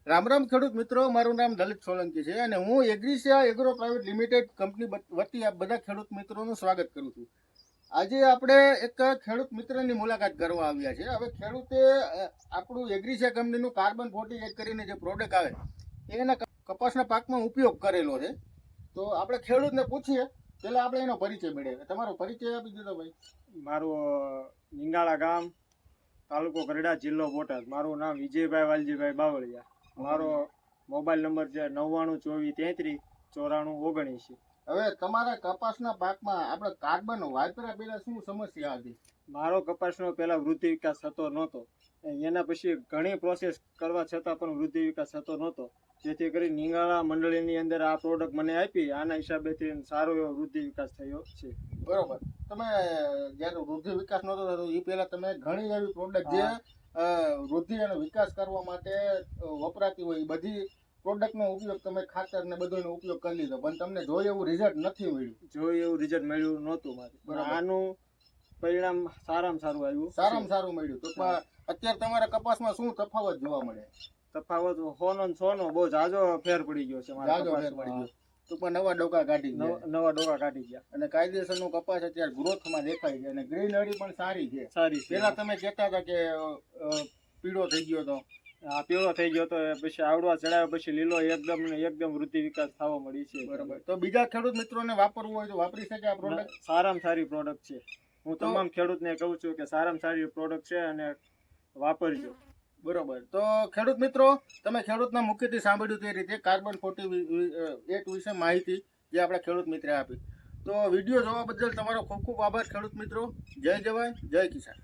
રામ રામ ખેડૂત મિત્રો, મારું નામ દલિત સોલંકી છે અને હું એગ્રીસિયા એગ્રો પ્રાઇવેટ લિમિટેડ કંપની વતી આ બધા ખેડૂત મિત્રોનું સ્વાગત કરું છું. આજે આપણે એક ખેડૂત મિત્રની મુલાકાત કરવા આવ્યા છે. હવે ખેડૂતે આપણું એગ્રીસિયા કંપનીનું કાર્બન 48 કરીને જે પ્રોડક્ટ આવે એના કપાસના પાકમાં ઉપયોગ કરેલો છે. તો આપણે ખેડૂતને પૂછીએ, પહેલા આપણે એનો પરિચય મેળવીએ. તમારો પરિચય આપી દીધો ભાઈ. મારું નિંગાળા ગામ, તાલુકો ગરડા, જિલ્લો બોટાદ. મારું નામ વિજયભાઈ વાલજીભાઈ બાવળિયા. મારો મોબાઈલ નંબર છે 9924339419. હવે તમારા કપાસના પાકમાં આપણે કાર્બન વાપર્યા પહેલા શું સમસ્યા હતી? મારો કપાસનો પહેલા વૃદ્ધિ વિકાસ થતો નહોતો. એના પછી ઘણી પ્રોસેસ કરવા છતાં પણ વૃદ્ધિ વિકાસ થતો નહોતો. જેથી કરી નિંગાળા મંડળીની અંદર આ પ્રોડક્ટ મને આપી, આના હિસાબેથી સારો એવો વૃદ્ધિ વિકાસ થયો છે. બરોબર. તમે જ્યારે વૃદ્ધિ વિકાસ નહોતો થતો એ પહેલા તમે ઘણી એવી પ્રોડક્ટ જે વૃદ્ધિ અને વિકાસ કરવા માટે વપરાતી હોય એ બધી પ્રોડક્ટનો ઉપયોગ તમે ખાતર ને બધોનો ઉપયોગ કરી લીધો, પણ તમને જોઈએ એવું રિઝલ્ટ નથી મળ્યું. જોઈ એવું રિઝલ્ટ મળ્યું નહોતું મારે. આનું પરિણામ સારામાં સારું આવ્યું. સારામાં સારું મળ્યું. તો અત્યારે તમારા કપાસમાં શું તફાવત જોવા મળે? તફાવત સોનો ને સોનો બહુ જાજો ફેર પડી ગયો છે. જાજો ફેર પડી ગયો. તો પણ નવા ડોકા કાઢી ગયા. નવા ડોકા કાઢી ગયા અને કાયદેસરનો કપાસ અત્યારે ગ્રોથમાં દેખાય છે અને ગ્રીનરી પણ સારી છે. સારી છે. પેલા તમે કહેતા હતા કે પીળો થઈ ગયો હતો. આ પીળો થઈ ગયો તો પછી આવડવા ચડાવ્યા પછી લીલો એકદમ વૃદ્ધિ વિકાસ થવા મળી છે. બરાબર. તો બીજા ખેડૂત મિત્રોને વાપરવું હોય તો વાપરી શકે આ પ્રોડક્ટ? સારામાં સારી પ્રોડક્ટ છે. હું તમામ ખેડૂતને કહું છું કે સારામાં સારી પ્રોડક્ટ છે અને વાપરજો. બરોબર. તો ખેડૂત મિત્રો, તમે ખેડૂતના મુખ્યથી સાંભળ્યું તે રીતે કાર્બન 48 વિશે માહિતી જે આપણા ખેડૂત મિત્રે આપી. તો વિડીયો જોવા બદલ તમારો ખૂબ ખૂબ આભાર ખેડૂત મિત્રો. જય જવાન, જય કિસાન.